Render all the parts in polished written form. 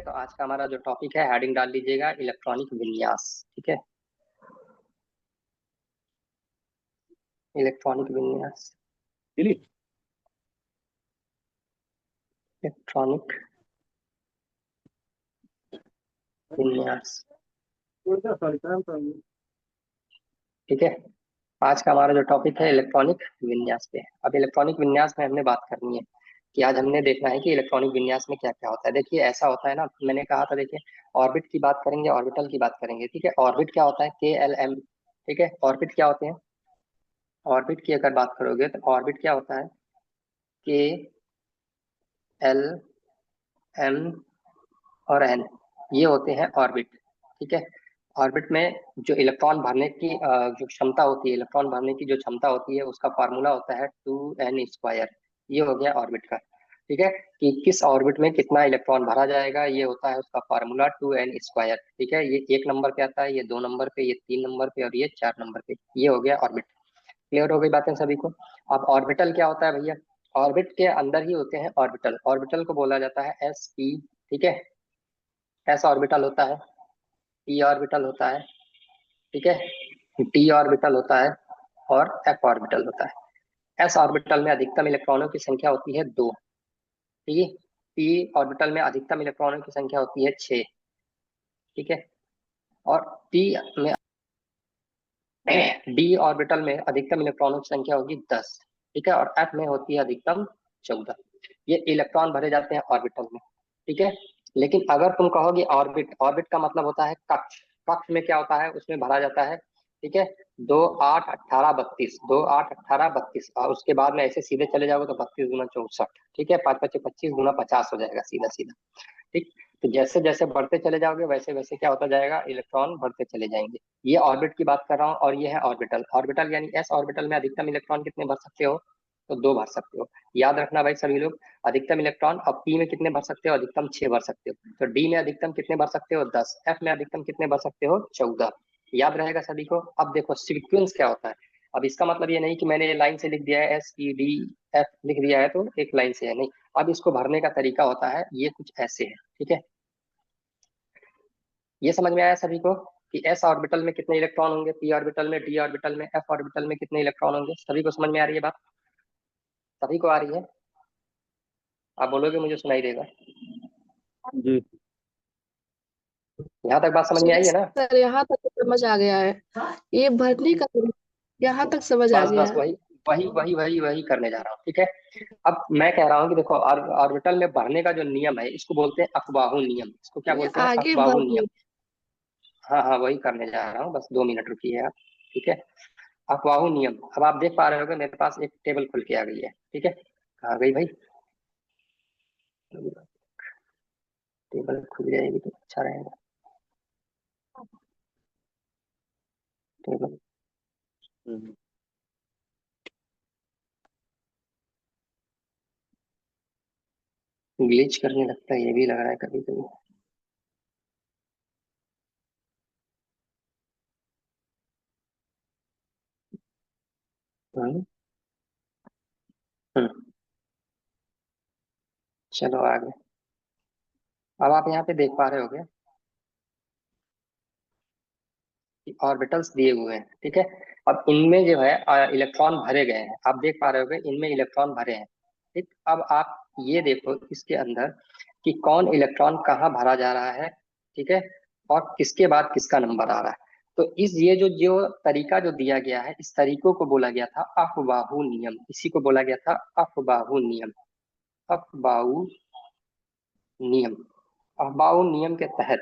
है, तो आज का हमारा जो टॉपिक है, हेडिंग डाल लीजिएगा इलेक्ट्रॉनिक विन्यास। ठीक है, इलेक्ट्रॉनिक विन्यास, इलेक्ट्रॉनिक विन्यास। ठीक है, आज का हमारा जो टॉपिक है इलेक्ट्रॉनिक विन्यास पे। अब इलेक्ट्रॉनिक विन्यास में हमने बात करनी है कि आज हमने देखना है कि इलेक्ट्रॉनिक विन्यास में क्या क्या होता है। देखिए ऐसा होता है ना, मैंने कहा था, देखिए ऑर्बिट की बात करेंगे, ऑर्बिटल की बात करेंगे। ठीक है, ऑर्बिट क्या होता है, KLM। ठीक है, ऑर्बिट क्या होते हैं, ऑर्बिट की अगर बात करोगे तो ऑर्बिट क्या होता है, KLM और N, ये होते हैं ऑर्बिट। ठीक है, ऑर्बिट में जो इलेक्ट्रॉन भरने की जो क्षमता होती है, इलेक्ट्रॉन भरने की जो क्षमता होती है, उसका फार्मूला होता है 2n²। ये हो गया ऑर्बिट का। ठीक है, कि किस ऑर्बिट में कितना इलेक्ट्रॉन भरा जाएगा, ये होता है उसका फार्मूला 2n²। ठीक है, ये 1 नंबर पे आता है, ये 2 नंबर पे, ये 3 नंबर पे और ये 4 नंबर पे। ये हो गया ऑर्बिट। क्लियर हो गई बातें सभी को। अब ऑर्बिटल क्या होता है भैया, ऑर्बिट के अंदर ही होते हैं ऑर्बिटल। ऑर्बिटल को बोला जाता है sp। ठीक है, s ऑर्बिटल होता है, p ऑर्बिटल होता है, ठीक है, d ऑर्बिटल होता है और f ऑर्बिटल होता है। s ऑर्बिटल में अधिकतम इलेक्ट्रॉनों की संख्या होती है 2। ठीक है, p ऑर्बिटल में अधिकतम इलेक्ट्रॉनों की संख्या होती है 6। ठीक है, और p में d ऑर्बिटल में अधिकतम इलेक्ट्रॉनों की संख्या होगी 10। ठीक है, और f में होती है अधिकतम 14। ये इलेक्ट्रॉन भरे जाते हैं ऑर्बिटल में। ठीक है, लेकिन अगर तुम कहोगे ऑर्बिट, ऑर्बिट का मतलब होता है कक्ष। कक्ष में क्या होता है, उसमें भरा जाता है, ठीक है, 2 8 18 32, 2 8 18 32, और उसके बाद में ऐसे सीधे चले जाओगे तो 32 गुना 64। ठीक है, 5 5 25 गुना 50 हो जाएगा सीधा सीधा। ठीक, तो जैसे जैसे बढ़ते चले जाओगे वैसे वैसे क्या होता जाएगा, इलेक्ट्रॉन बढ़ते चले जाएंगे। ये ऑर्बिट की बात कर रहा हूँ, और ये है ऑर्बिटल। ऑर्बिटल यानी एस ऑर्बिटल में अधिकतम इलेक्ट्रॉन कितने भर सकते हो, तो 2 भर सकते हो। याद रखना भाई सभी लोग, अधिकतम इलेक्ट्रॉन। अब पी में कितने भर सकते हो, अधिकतम 6 भर सकते हो। तो डी में अधिकतम कितने भर सकते हो, 10। एफ में अधिकतम कितने भर सकते हो, 14। याद रहेगा सभी को। अब देखो सीक्वेंस क्या होता है। अब इसका मतलब ये नहीं कि मैंने लाइन से लिख दिया है, SEDF लिख दिया है तो एक लाइन से है, नहीं। अब इसको भरने का तरीका होता है, ये कुछ ऐसे है। ठीक है, ये समझ में आया सभी को कि एस ऑर्बिटल में कितने इलेक्ट्रॉन होंगे, पी ऑर्बिटल में, डी ऑर्बिटल में, एफ ऑर्बिटल में कितने इलेक्ट्रॉन होंगे। सभी को समझ में आ रही है बात, सभी को आ रही है। आप बोलोगे मुझे सुनाई देगा। जी यहाँ तक बात समझ में आई है ना। सर यहाँ तक तो समझ आ गया है। ये भरने का यहाँ तक समझ आ बस गया बस है। वही वही वही वही वही करने जा रहा हूँ। ठीक है, अब मैं कह रहा हूँ कि देखो ऑर्बिटल में भरने का जो नियम है, इसको बोलते हैं अफबाहू नियम। इसको क्या ये बोलते हैं, आगे अफबाहू बढ़। नियम। हाँ हाँ, वही करने जा रहा हूँ, बस 2 मिनट रुकिए आप। ठीक है, अफवाहू नियम। अब आप देख पा रहे होगे मेरे पास एक टेबल खुल के आ गई है। ठीक है, कहाँ गई भाई, टेबल खुल जाएगी तो अच्छा रहेगा। टेबल, ग्लिच करने लगता है, ये भी लग रहा है कभी कभी। हम्म, हम्म, चलो आगे। अब आप यहाँ पे देख पा रहे होगे कि ऑर्बिटल्स दिए हुए हैं। ठीक है, अब इनमें जो है इलेक्ट्रॉन भरे गए हैं। आप देख पा रहे होगे इनमें इलेक्ट्रॉन भरे हैं। ठीक, अब आप ये देखो इसके अंदर कि कौन इलेक्ट्रॉन कहाँ भरा जा रहा है। ठीक है, और किसके बाद किसका नंबर आ रहा है। तो इस ये जो जो तरीका जो दिया गया है, इस तरीकों को बोला गया था अफबाहू नियम। इसी को बोला गया था अफबाहू नियम। अफबाहू नियम, अफबाहू नियम के तहत,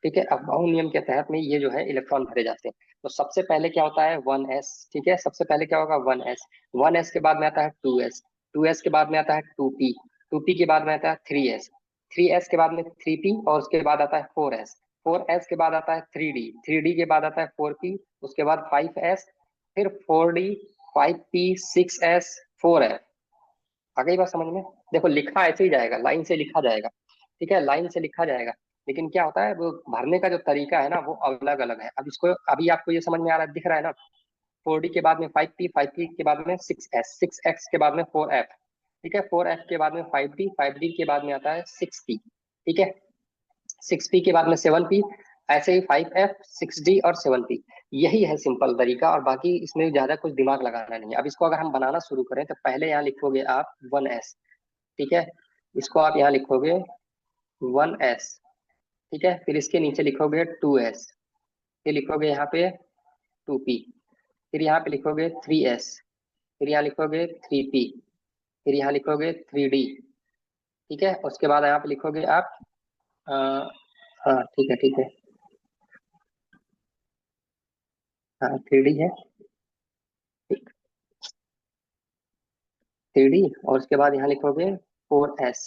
ठीक है, अफबाहू नियम के तहत में ये जो है इलेक्ट्रॉन भरे जाते हैं। तो सबसे पहले क्या होता है, 1s। ठीक है, सबसे पहले क्या होगा, 1s। 1s के बाद में आता है 2s। 2s के बाद में आता है 2p। 2p के बाद में आता है 3s। 3s के बाद में 3p, और उसके बाद आता है 4s। 4s के बाद आता है 3d। 3d के बाद आता है 4p, उसके बाद 5s, फिर 4d, 5p, 6s, 4f। आ गई बात समझ में। देखो लिखा ऐसे ही जाएगा, लाइन से लिखा जाएगा। ठीक है, लाइन से लिखा जाएगा, लेकिन क्या होता है वो भरने का जो तरीका है ना, वो अलग अलग है। अब इसको, अभी आपको ये समझ में आ रहा है, दिख रहा है ना। 4d के बाद में 5p, 5p के बाद में 6s, 6x के बाद में 4f। ठीक है, 4f के बाद में 5d, 5d के बाद में आता है 6p। ठीक है, 6p के बाद में 7p, ऐसे ही 5f, 6d और 7p। यही है सिंपल तरीका, और बाकी इसमें ज्यादा कुछ दिमाग लगाना नहीं है। अब इसको अगर हम बनाना शुरू करें तो पहले यहाँ लिखोगे आप 1s, ठीक है, इसको आप यहाँ लिखोगे 1s, ठीक है, फिर इसके नीचे लिखोगे 2s, फिर लिखोगे यहाँ पे 2p, फिर यहाँ पे लिखोगे 3s, फिर यहाँ लिखोगे 3p, फिर यहाँ लिखोगे 3d, ठीक है। उसके बाद यहाँ पे लिखोगे आप अ, हाँ ठीक है ठीक है, हाँ 3d है, 3d, और उसके बाद यहाँ लिखोगे 4s,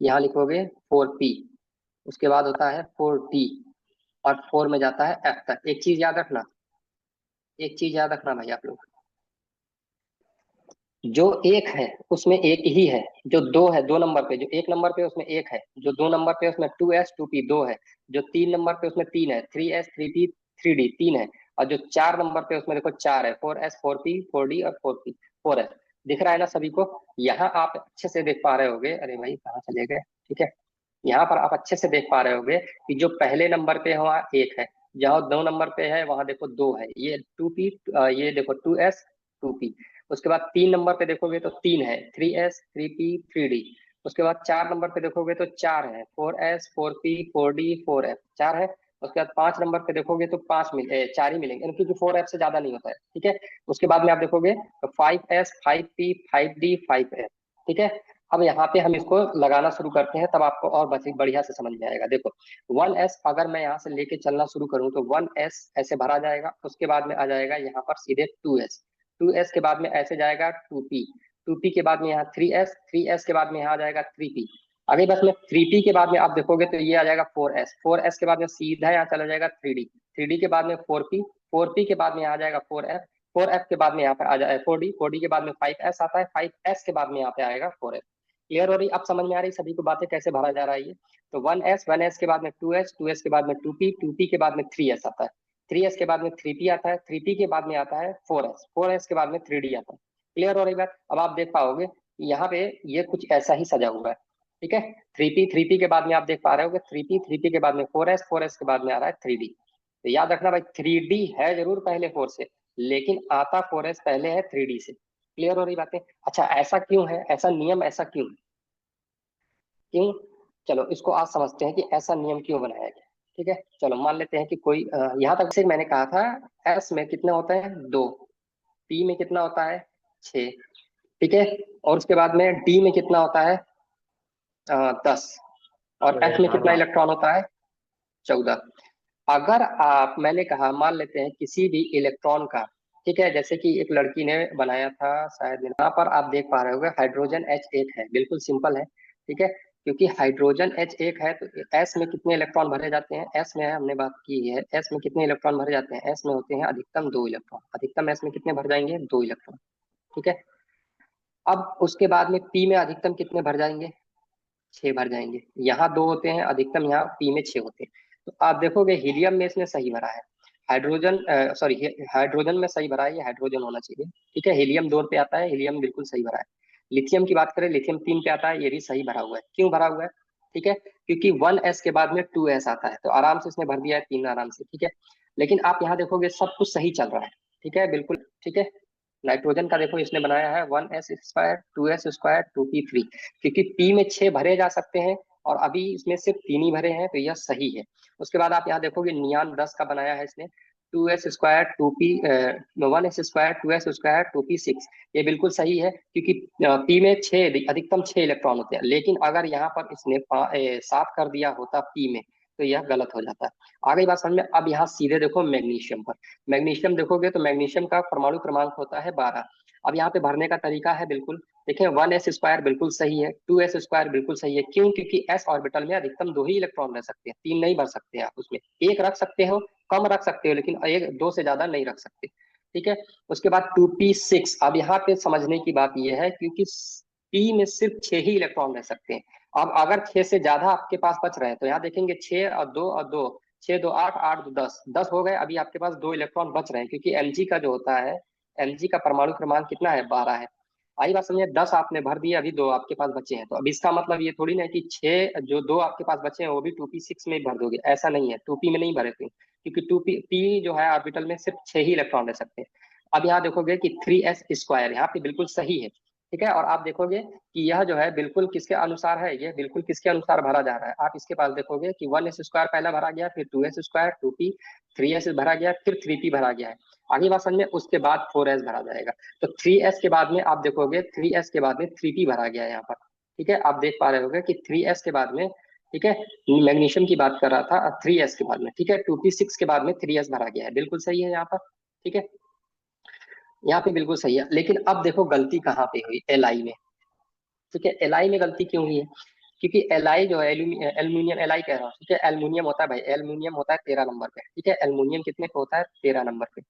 यहाँ लिखोगे 4p, उसके बाद होता है 4t, और 4 में जाता है f तक। एक चीज याद रखना, एक चीज याद रखना भाई आप लोग, जो एक है उसमें एक ही है, जो दो है 2 नंबर पे, जो 1 नंबर पे उसमें एक है, जो 2 नंबर पे उसमें 2s 2p दो है, जो 3 नंबर पे उसमें तीन है, 3s 3p 3d तीन है, और जो 4 नंबर पे उसमें देखो चार है, 4s 4p 4d और 4p 4s। दिख रहा है ना सभी को? यहाँ आप अच्छे से देख पा रहे होगे, अरे भाई कहाँ चले गए, ठीक है, यहाँ पर आप अच्छे से देख पा रहे होगे कि जो पहले नंबर पे है वहाँ एक है, जहाँ 2 नंबर पे है वहां देखो दो है, ये 2p, ये देखो 2s 2p। उसके बाद 3 नंबर पे देखोगे तो तीन है, 3s 3p 3d। उसके बाद 4 नंबर पे देखोगे तो चार है, 4s 4p 4d 4f चार है। उसके बाद 5 नंबर पे देखोगे तो चार ही मिलेंगे, यानी क्योंकि 4f से ज्यादा नहीं होता है, ठीक है। उसके बाद में आप देखोगे तो 5s 5p 5d 5f, ठीक है। अब यहाँ पे हम इसको लगाना शुरू करते हैं, तब आपको और बढ़िया से समझ में आएगा। देखो 1s अगर मैं यहाँ से लेके चलना शुरू करूँ तो 1s ऐसे भरा जाएगा, उसके बाद में आ जाएगा यहाँ पर सीधे 2s के बाद में ऐसे जाएगा 2p के बाद में यहाँ 3s के बाद में यहाँ आ जाएगा 3p। अगर बस में 3p के बाद में आप देखोगे तो ये आ जाएगा 4s के बाद में सीधा यहाँ चला जाएगा 3d के बाद में 4p के बाद में यहाँ आ जाएगा 4f के बाद में यहाँ पे आ जाएगा 4d के बाद में 5s आता है, 5s के बाद में यहाँ पे आएगा 4f। क्लियर हो रही? अब समझ में आ रही सभी को बातें कैसे भरा जा रहा है ये? तो 1s के बाद में 2s के बाद में 2p के बाद में 3s आता है, 3s के बाद में 3p आता है, 3p के बाद में आता है 4s के बाद में 3d आता है। क्लियर हो रही बात? अब आप देख पाओगे यहाँ पे ये कुछ ऐसा ही सजा हुआ है, ठीक है। 3p के बाद में आप देख पा रहे हो 3p के बाद में 4s के बाद में आ रहा है 3d। तो याद रखना भाई 3d है जरूर पहले 4 से, लेकिन आता 4s पहले है 3d से। क्लियर हो रही बातें? अच्छा ऐसा क्यों है, ऐसा नियम ऐसा क्यों क्यों, चलो इसको आज समझते हैं कि ऐसा नियम क्यों बनाया गया। ठीक है, चलो मान लेते हैं कि कोई यहाँ तक से मैंने कहा था एस में कितने होते हैं दो, पी में कितना होता है 6, ठीक है, और उसके बाद में डी में कितना होता है 10, और एफ में कितना इलेक्ट्रॉन होता है 14। अगर आप, मैंने कहा मान लेते हैं किसी भी इलेक्ट्रॉन का, ठीक है, जैसे कि एक लड़की ने बनाया था शायद, यहाँ पर आप देख पा रहे होगे हाइड्रोजन H1 है, बिल्कुल सिंपल है, ठीक है। क्योंकि हाइड्रोजन H1 है तो एस में कितने इलेक्ट्रॉन भरे जाते हैं, एस में है हमने बात की है, एस में कितने इलेक्ट्रॉन भरे जाते हैं, एस में होते हैं अधिकतम 2 इलेक्ट्रॉन, अधिकतम एस में कितने भर जाएंगे 2 इलेक्ट्रॉन, ठीक है। अब उसके बाद में पी में अधिकतम कितने भर जाएंगे 6 भर जाएंगे, यहाँ 2 होते हैं अधिकतम, यहाँ पी में 6 होते हैं। तो आप देखोगे हीलियम में इसने सही भरा है, हाइड्रोजन सॉरी हाइड्रोजन में सही भरा है, ये हाइड्रोजन होना चाहिए, ठीक है। हीलियम 2 पे आता है, हीलियम बिल्कुल सही भरा है। लिथियम की बात करें, लिथियम 3 पे आता है, ये भी सही भरा हुआ है। क्यों भरा हुआ है? ठीक है, क्योंकि 1s के बाद में 2s आता है, तो आराम से इसने भर दिया है 3 आराम से, ठीक है। लेकिन आप यहाँ देखोगे सब कुछ सही चल रहा है, ठीक है, बिल्कुल ठीक है। नाइट्रोजन का देखो इसने बनाया है 1s² 2s² 2p3, क्योंकि पी में 6 भरे जा सकते हैं और अभी इसमें सिर्फ 3 ही भरे हैं, तो यह सही है। उसके बाद आप यहाँ देखोगे नियान 10 का बनाया है इसने 2s² 2p 1s² 2s² 2p6, ये बिल्कुल सही है, क्योंकि पी में 6 अधिकतम 6 इलेक्ट्रॉन होते हैं। लेकिन अगर यहाँ पर इसने 7 कर दिया होता पी में तो यह गलत हो जाता है। आगे बात समझ में? अब यहाँ सीधे देखो मैग्नीशियम पर, मैग्नीशियम देखोगे तो मैग्नीशियम का परमाणु क्रमांक होता है 12। अब यहाँ पे भरने का तरीका है बिल्कुल, देखिए 1s² बिल्कुल सही है, 2s² बिल्कुल सही है। क्यों? क्योंकि s ऑर्बिटल में अधिकतम 2 ही इलेक्ट्रॉन रह सकते हैं, 3 नहीं भर सकते आप उसमें, एक रख सकते हो, कम रख सकते हो, लेकिन एक 2 से ज्यादा नहीं रख सकते, ठीक है। उसके बाद 2p6, अब यहाँ पे समझने की बात यह है क्योंकि p में सिर्फ 6 ही इलेक्ट्रॉन रह सकते हैं। अब अगर 6 से ज्यादा आपके पास बच रहे हैं तो यहाँ देखेंगे 6 और 2 और 2, 6 2 8 8 2 10, 10 हो गए, अभी आपके पास 2 इलेक्ट्रॉन बच रहे हैं, क्योंकि Mg का जो होता है, Mg का परमाणु क्रमांक कितना है 12 है। आई बात समझे? 10 आपने भर दिए, अभी 2 आपके पास बचे हैं, तो अब इसका मतलब ये थोड़ी ना है कि 6 जो 2 आपके पास बचे हैं वो भी 2p6 में ही भर दोगे, ऐसा नहीं है। 2p में नहीं भरे थे, क्योंकि 2p जो है ऑर्बिटल में सिर्फ 6 ही इलेक्ट्रॉन रह सकते हैं। अब यहाँ देखोगे कि 3s² यहाँ पे बिल्कुल सही है, ठीक है। और आप देखोगे कि यह जो है बिल्कुल किसके अनुसार है, ये बिल्कुल किसके अनुसार भरा जा रहा है। आप इसके पास देखोगे कि 1s² पहला भरा गया, फिर 2s², 2p, 3s भरा गया, फिर 3p भरा गया है। आगे बात समझ में, उसके बाद 4s भरा जाएगा। तो 3s के बाद में आप देखोगे, 3s के बाद में 3p भरा गया है यहाँ पर, ठीक है। आप देख पा रहे होगे कि 3s के बाद में, ठीक है, मैग्नीशियम की बात कर रहा था, 3s के बाद में, ठीक है, 2p6 के बाद में 3s भरा गया है, बिल्कुल सही है यहाँ पर, ठीक है। यहाँ पे बिल्कुल सही है। लेकिन अब देखो गलती कहाँ पे हुई, एल में, ठीक है। एल में गलती क्यों हुई है? क्योंकि एल जो है एल्यूमिनियम, एल कह रहा हूँ, ठीक है। एल्यूमिनियम होता है भाई, एल्यूमिनियम होता है 13 नंबर पे, ठीक है। एल्यूमिनियम कितने पे होता है? 13 नंबर पे,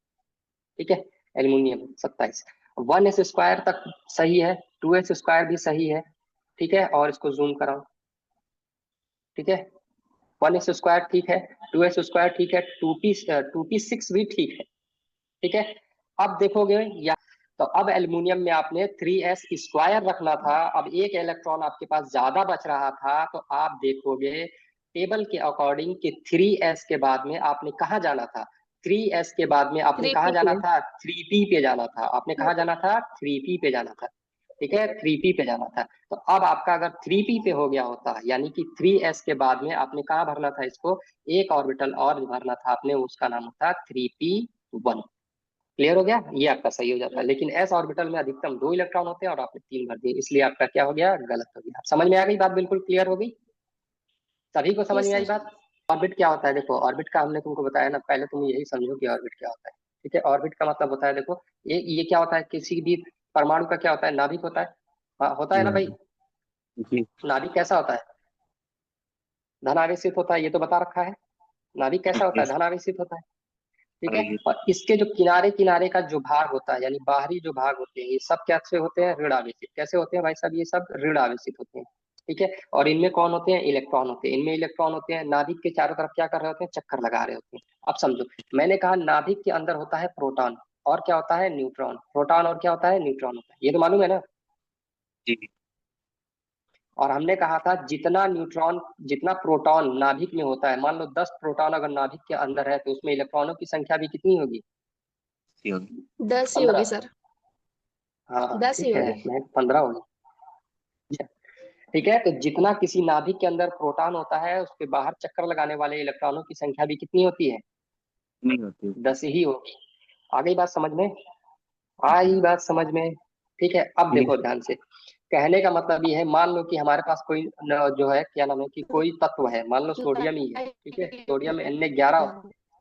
ठीक है। एल्यूमिनियम 27। 1s² तक सही है, 2s² भी सही है, ठीक है। और इसको जूम कराओ, ठीक है। 1s² ठीक है, 2s² ठीक है, 2p6 भी ठीक है, ठीक है। अब देखोगे या, तो अब एल्युमिनियम में आपने 3s² रखना था। अब एक इलेक्ट्रॉन आपके पास ज्यादा बच रहा था, तो आप देखोगे टेबल के अकॉर्डिंग कि 3s के बाद में आपने कहा जाना था, 3s के बाद में आपने थ्री कहा पी जाना पे। था, 3p पे जाना था। आपने कहा जाना था 3p पे जाना था, ठीक है, 3p पे जाना था। तो अब आपका अगर 3p पे हो गया होता, यानी कि 3s के बाद में आपने कहा भरना था इसको, एक ऑर्बिटल और भरना था आपने, उसका नाम होता 3p1। क्लियर हो गया? ये आपका सही हो जाता है। लेकिन एस ऑर्बिटल में अधिकतम 2 इलेक्ट्रॉन होते हैं और आपने 3 भर दिए, इसलिए आपका क्या हो गया? गलत हो गया। समझ में आ गई बात? बिल्कुल क्लियर हो गई, सभी को समझ यस में आई सर। बात? ऑर्बिट क्या होता है? देखो ऑर्बिट का हमने तुमको बताया ना, पहले तुम यही समझो कि ऑर्बिट क्या होता है, ठीक है। ऑर्बिट का मतलब होता है, देखो ये क्या होता है, किसी भी परमाणु का क्या होता है? नाभिक होता है, हाँ होता है ना भाई। जी। नाभिक कैसा होता है? धनावेशित होता है, ये तो बता रखा है। नाभिक कैसा होता है? यस। धनावेशित होता है, ठीक है। आइए। और इसके जो किनारे किनारे का जो भाग होता है, यानी बाहरी जो भाग होते हैं, ये सब कैसे होते हैं? ऋण आवेशित। कैसे होते हैं भाई साहब? ये सब ऋण आवेशित होते हैं, ठीक है। और इनमें कौन होते हैं? इलेक्ट्रॉन होते हैं। इनमें इलेक्ट्रॉन होते हैं, नाभिक के चारों तरफ क्या कर रहे होते हैं? चक्कर लगा रहे होते हैं। अब समझो, मैंने कहा नाभिक के अंदर होता है प्रोटॉन, और क्या होता है? न्यूट्रॉन। प्रोटॉन और क्या होता है? न्यूट्रॉन होता है, ये तो मालूम है ना। जी। और हमने कहा था जितना न्यूट्रॉन, जितना प्रोटॉन नाभिक में होता है, मान लो 10 प्रोटॉन अगर नाभिक के अंदर है, तो उसमें इलेक्ट्रॉनों की संख्या भी कितनी होगी? जी होगी। 10 ही होगी 15। सर। हाँ 10 ही ठीक है, होगी। मैं 15 होगी, ठीक है। तो जितना किसी नाभिक के अंदर प्रोटॉन होता है, उसके बाहर चक्कर लगाने वाले इलेक्ट्रॉनों की संख्या भी कितनी होती है? नहीं होती होगी। 10 ही होगी। आ गई बात समझ में? आई जी। बात समझ में? ठीक है। अब जी। देखो ध्यान से, कहने का मतलब ये है, मान लो कि हमारे पास कोई जो है, क्या नाम है, कि कोई तत्व है, मान लो सोडियम ही है, ठीक है। सोडियम Na11,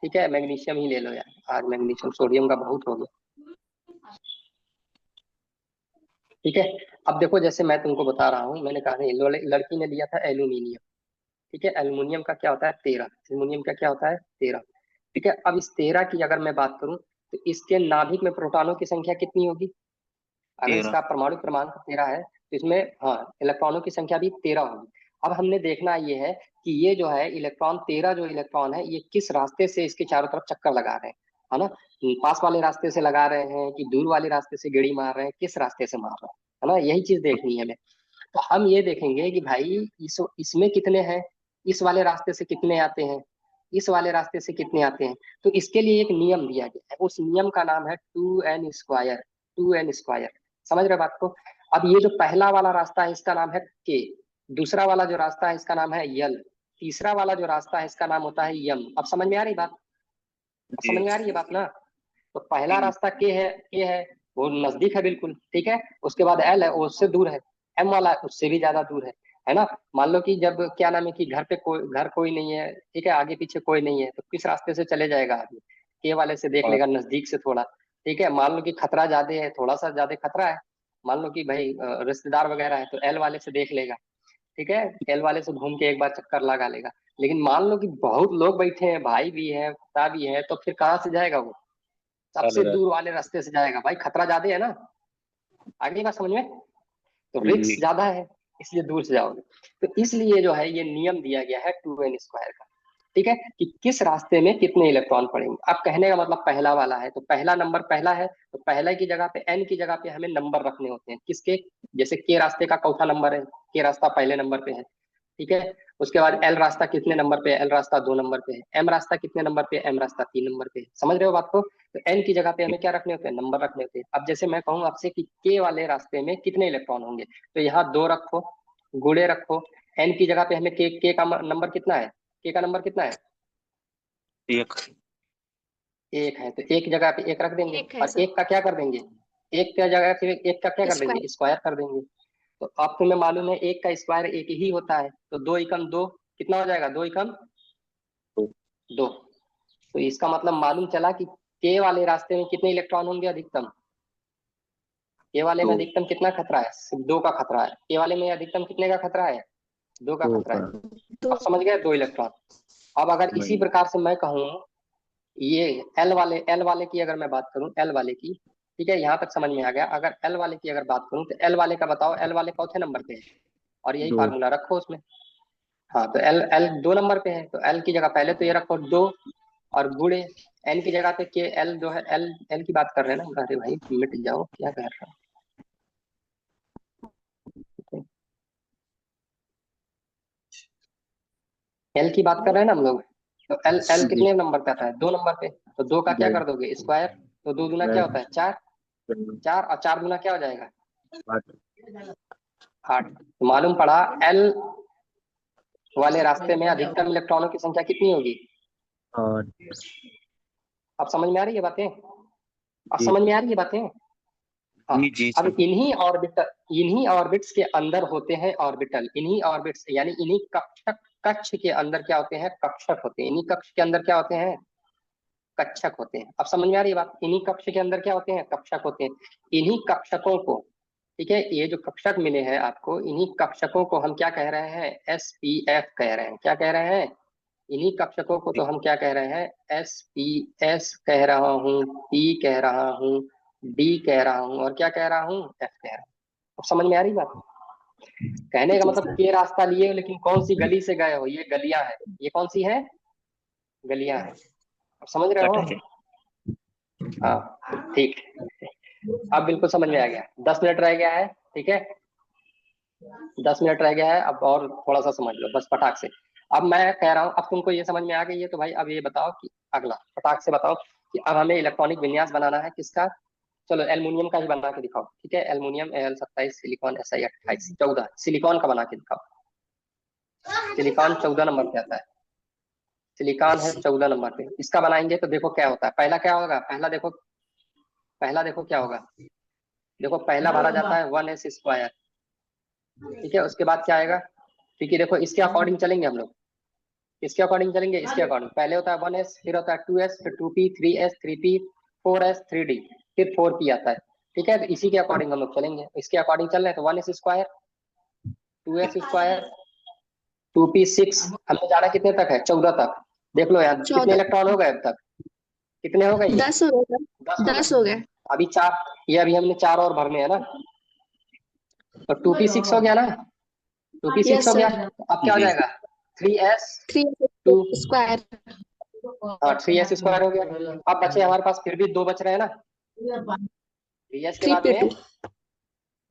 ठीक है। मैग्नीशियम ही ले लो यार, आज मैग्नीशियम सोडियम का बहुत हो गया, ठीक है। अब देखो जैसे मैं तुमको बता रहा हूँ, मैंने कहा नहीं, लड़की ने लिया था एल्यूमिनियम, ठीक है। एल्युमिनियम का क्या होता है? 13। एल्युमिनियम का क्या होता है? 13, ठीक है। अब इस 13 की अगर मैं बात करूं, तो इसके नाभिक में प्रोटॉनों की संख्या कितनी होगी? अगर 13। इसका परमाणु क्रमांक 13 है, तो इसमें हाँ इलेक्ट्रॉनों की संख्या भी 13 होगी। अब हमने देखना ये है कि ये जो है इलेक्ट्रॉन, 13 जो इलेक्ट्रॉन है, ये किस रास्ते से इसके चारों तरफ चक्कर लगा रहे हैं, है ना। पास वाले रास्ते से लगा रहे हैं कि दूर वाले रास्ते से गेड़ी मार रहे हैं, किस रास्ते से मार रहे हैं, है ना। यही चीज देखनी है हमें। तो हम ये देखेंगे कि भाई इसमें कितने हैं, इस वाले रास्ते से कितने आते हैं, इस वाले रास्ते से कितने आते हैं। तो इसके लिए एक नियम दिया गया है, उस नियम का नाम है 2n²। 2n², समझ रहे बात को? अब ये जो पहला वाला रास्ता है, इसका नाम है के। दूसरा वाला जो रास्ता है, इसका नाम है यल। तीसरा वाला जो रास्ता है, इसका नाम होता है यम। अब समझ में आ रही बात? समझ जी। में आ रही है बात ना? तो पहला जी। रास्ता के है, वो नजदीक है बिल्कुल, ठीक है। उसके बाद एल है, वो उससे दूर है। एम वाला उससे भी ज्यादा दूर है ना। मान लो कि जब क्या नाम है कि घर कोई नहीं है, ठीक है, आगे पीछे कोई नहीं है, तो किस रास्ते से चले जाएगा आदमी? के वाले से देख और लेगा, नजदीक से थोड़ा, ठीक है। मान लो कि खतरा ज्यादा है, थोड़ा सा ज्यादा खतरा है, मान लो कि भाई रिश्तेदार वगैरह है, तो एल वाले से देख लेगा, ठीक है। एल वाले से घूम के एक बार चक्कर लगा लेगा। लेकिन मान लो कि बहुत लोग बैठे हैं, भाई भी है, पिता भी है, तो फिर कहाँ से जाएगा वो? सबसे वाले रात। दूर वाले रास्ते से जाएगा भाई, खतरा ज्यादा है ना। आगे बात समझ में? तो रिस्क जी। ज्यादा है, इसलिए दूर से जाओगे। तो इसलिए जो है ये नियम दिया गया है 2n² का, ठीक है, कि किस रास्ते में कितने इलेक्ट्रॉन पड़ेंगे। अब कहने का मतलब पहला वाला है तो पहला नंबर पहला है, तो पहला की जगह पे एन की जगह पे हमें नंबर रखने होते हैं किसके, जैसे के रास्ते का चौथा नंबर है, के रास्ता पहले नंबर पे है, ठीक है। उसके बाद एल रास्ता कितने नंबर पे है, एल रास्ता 2 नंबर पे है। एम रास्ता कितने नंबर पे है, एम रास्ता 3 नंबर पे है। समझ रहे हो बात को। तो एन की जगह पे हमें क्या रखने होते हैं, नंबर रखने होते हैं। अब जैसे मैं कहूँ आपसे कि के वाले रास्ते में कितने इलेक्ट्रॉन होंगे, तो यहाँ 2 रखो, गुणे रखो। एन की जगह पे हमें के का नंबर कितना है, के का नंबर कितना है, एक। 1 है, तो एक जगह पे 1 रख देंगे। एक है और सर। एक का क्या कर देंगे, एक का जगह फिर एक का क्या कर देंगे, स्क्वायर। स्क्वायर कर देंगे। तो अब तुम्हें मालूम है एक का स्क्वायर एक ही होता है, तो 2 एकम 2 कितना हो जाएगा, 2 एकम 2। तो इसका मतलब मालूम चला कि के वाले रास्ते में कितने इलेक्ट्रॉन होंगे अधिकतम, के वाले में दो। अधिकतम कितना खतरा है, सिर्फ 2 का खतरा है। के वाले में अधिकतम कितने का खतरा है, 2 का दो खतरा है। का। दो। अब समझ गए, 2 इलेक्ट्रॉन। अब अगर इसी नहीं। प्रकार से मैं कहूँ, ये एल वाले की अगर मैं बात करूं, एल वाले की, ठीक है, यहाँ तक समझ में आ गया। अगर एल वाले की अगर बात करूं तो एल वाले का बताओ, एल वाले चौथे नंबर पे है, और यही दो। फार्मूला रखो उसमें। हाँ, तो एल एल 2 नंबर पे है, तो एल की जगह पहले तो ये रखो 2, और गुणे एन की जगह पे के एल जो है, एल एल की बात कर रहे हैं ना, अरे भाई मिट जाओ, क्या कर रहा हूँ, एल की बात कर रहे हैं ना हम लोग। तो एल एल जी। कितने नंबर पे आता है, 2 नंबर पे। तो 2 का क्या कर दोगे, स्क्वायर। तो 2 दूना क्या होता है, 4। 4 और 4 दूना क्या हो जाएगा, आठ। 8। तो मालूम पड़ा एल वाले रास्ते में अधिकतम इलेक्ट्रॉनों की संख्या कितनी होगी। आठ। अब समझ में आ रही है बातें, अब जी। समझ में आ रही है बातें। हाँ। जी जी अब सर। इन्हीं ऑर्बिट्स के अंदर होते हैं ऑर्बिटल, इन्हीं ऑर्बिट्स यानी इन्हीं कक्ष के अंदर क्या होते हैं, कक्षक होते हैं। इन्हीं कक्ष के अंदर क्या होते हैं, कक्षक होते हैं। अब समझ में आ रही है बात, इन्हीं कक्ष के अंदर क्या होते हैं, कक्षक होते हैं। इन्हीं कक्षकों को, ठीक है, ये जो कक्षक मिले हैं आपको, इन्हीं कक्षकों को हम क्या कह रहे हैं, SPF कह रहे हैं। क्या कह रहे हैं, इन्हीं कक्षकों को तो हम क्या कह रहे हैं, SPS कह रहा हूँ, P कह रहा हूँ, D कह रहा हूँ, और क्या कह रहा हूँ, F कह रहा हूँ। अब समझ में आ रही बात। कहने का मतलब के रास्ता लिए हो, लेकिन कौन सी गली से गए हो, ये गलियां हैं, ये कौन सी है, गलियां हैं। अब समझ रहे हो। कट है। हाँ ठीक, अब बिल्कुल समझ में आ गया। 10 मिनट रह गया है, ठीक है, 10 मिनट रह गया है अब, और थोड़ा सा समझ लो बस फटाक से। अब मैं कह रहा हूँ, अब तुमको ये समझ में आ गई है, तो भाई अब ये बताओ कि अगला फटाक से बताओ कि अब हमें इलेक्ट्रॉनिक विन्यास बनाना है किसका। चलो एल्युमिनियम का ही बना के दिखाओ, ठीक है, aluminium Al27, silicon Si28, 14 silicon का बना के दिखाओ। सिलिकॉन 14 नंबर पे आता है, सिलिकॉन है 14 नंबर पे। इसका बनाएंगे तो देखो क्या होता है, पहला क्या होगा, पहला देखो क्या होगा। देखो पहला भरा जाता है 1s², ठीक है। उसके बाद क्या आएगा, क्योंकि देखो इसके अकॉर्डिंग चलेंगे हम लोग, इसके अकॉर्डिंग चलेंगे, इसके अकॉर्डिंग पहले होता है 1s, फिर होता है 2s, फिर 2p, 3s, 3p, 4s, 3d, फिर 4p आता है, ठीक है। तो इसी के अकॉर्डिंग हम लोग चलेंगे, इसके अकॉर्डिंग चल रहे हैं तो 1s², 2s², 2p6। हमने जाना कितने तक है, 14 तक। देख लो यार कितने 14। इलेक्ट्रॉन हो गए अब तक, कितने हो गए ये, 10 हो गए सर। 10 हो गए। 10 हो गए। अभी 4, ये अभी हमने 4 और भरने हैं ना, तो 2p6 हो गया ना, 2p6 यस हो गया। सर। तो अब क्या हो जी। जाएगा, 3s2, 3 स्क्वायर। हाँ 3s² हो गया। अब बचे हमारे पास फिर भी 2 बच रहे हैं ना, 3s के बाद में 3p2।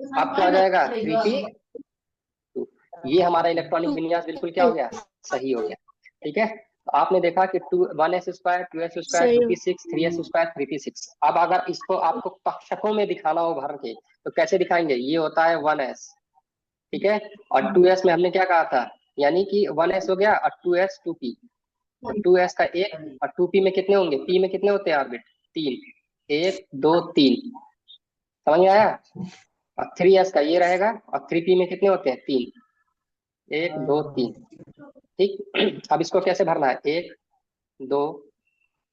अब क्या हो जाएगा, 3p2। ये हमारा इलेक्ट्रॉनिक विन्यास बिल्कुल क्या हो गया, सही हो गया, ठीक है। तो आपने देखा कि 1s², 2s², सही हो। 2p6, 3s², 3p6। अब अगर इसको आपको कक्षकों में दिखाना हो भर के, तो कैसे दिखाएंगे, ये होता है 1s, ठीक है। और 2s में हमने क्या कहा था, यानी कि 1s हो गया और 2s 2p, तो 2s का एक, और 2p में कितने होंगे, p में कितने होते हैं ऑर्बिट, 3, 1 2 3, समझ में आया। और 3s का ये रहेगा, और 3p में कितने होते हैं, 3, 1 2 3, ठीक। अब इसको कैसे भरना है, 1 2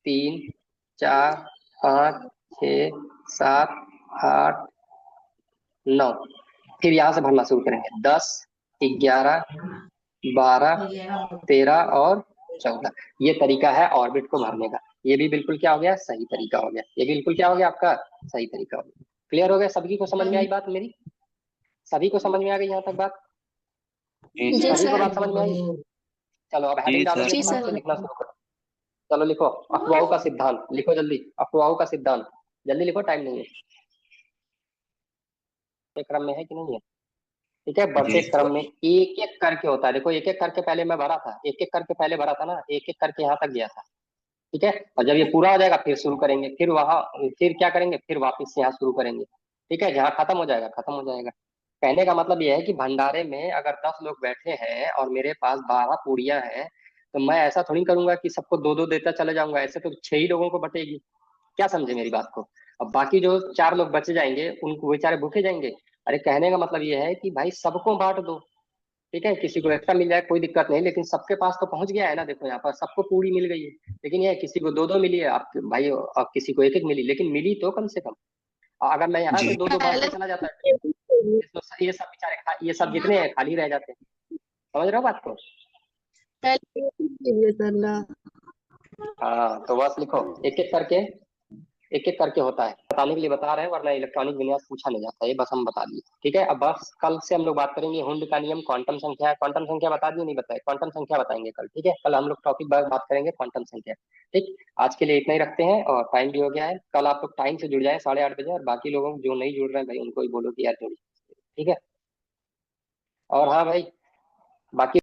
3 4 5 6 7 8 9, फिर यहाँ से भरना शुरू करेंगे, 10 11 12 13 और 14। ये तरीका है ऑर्बिट को भरने का। ये भी बिल्कुल क्या हो गया, सही तरीका हो गया। ये बिल्कुल क्या हो गया आपका, सही तरीका हो गया। क्लियर हो गया, सभी को समझ में आई बात मेरी, सभी को समझ में आ गई यहाँ तक बात, जी जी सर। सभी को सर। बात समझ में आई। चलो अब जी हेडिंग सर। डालोगे जी फटाक से सर। लिखना शुरू करो। चलो लिखो, अफवाहों का सिद्धांत लिखो जल्दी, अफवाहों का सिद्धांत जल्दी लिखो, टाइम नहीं है। ये क्रम में है कि नहीं है? ठीक है, बढ़ते जी। क्रम में एक एक करके होता है। देखो एक एक करके पहले मैं भरा था, एक एक करके पहले भरा था ना, एक एक करके यहाँ तक गया था। ठीक है, और जब ये पूरा हो जाएगा फिर शुरू करेंगे, फिर वहां, फिर क्या करेंगे, फिर वापस से यहाँ शुरू करेंगे। ठीक है, जहाँ खत्म हो जाएगा खत्म हो जाएगा। कहने का मतलब यह है कि भंडारे में अगर 10 लोग बैठे हैं और मेरे पास 12 पूड़ियां हैं, तो मैं ऐसा थोड़ी करूंगा कि सबको दो दो देता चले जाऊंगा, ऐसे तो 6 ही लोगों को बटेगी। क्या समझे मेरी बात को? अब बाकी जो 4 लोग बच जाएंगे उनको बेचारे भूखे जाएंगे। अरे कहने का मतलब ये है कि भाई सबको बांट दो। ठीक है, किसी को एक्स्ट्रा मिल जाए कोई दिक्कत नहीं, लेकिन सबके पास तो पहुंच गया है ना। देखो यहाँ पर सबको पूरी मिल गई है, लेकिन ये है, किसी को दो दो मिली है आप भाई, और किसी को एक एक मिली, लेकिन मिली तो कम से कम। और अगर मैं यहाँ से जी। दो दो बांटते पहले चला जाता है, तो ये सब बेचारे ये सब जितने हैं खाली रह जाते हैं। समझ रहे हो बात को? पहले के लिए करना। हाँ, तो बस लिखो, एक एक करके होता है, बताने के लिए बता रहे हैं, वरना इलेक्ट्रॉनिक विन्यास पूछा नहीं जाता है, ये बस हम बता दिए। ठीक है, अब बस कल से हम लोग बात करेंगे हुंड का नियम, क्वांटम संख्या। क्वांटम संख्या बता दिए नहीं बताए? क्वांटम संख्या बताएंगे कल। ठीक है, कल हम लोग टॉपिक बात करेंगे क्वांटम संख्या। ठीक, आज के लिए इतना ही रखते हैं, और टाइम भी हो गया है। कल आप लोग टाइम से जुड़ जाए 8:30 बजे, और बाकी लोगों को जो नहीं जुड़ रहे हैं भाई उनको ही बोलो कि यार जुड़िए। ठीक है, और हाँ भाई, बाकी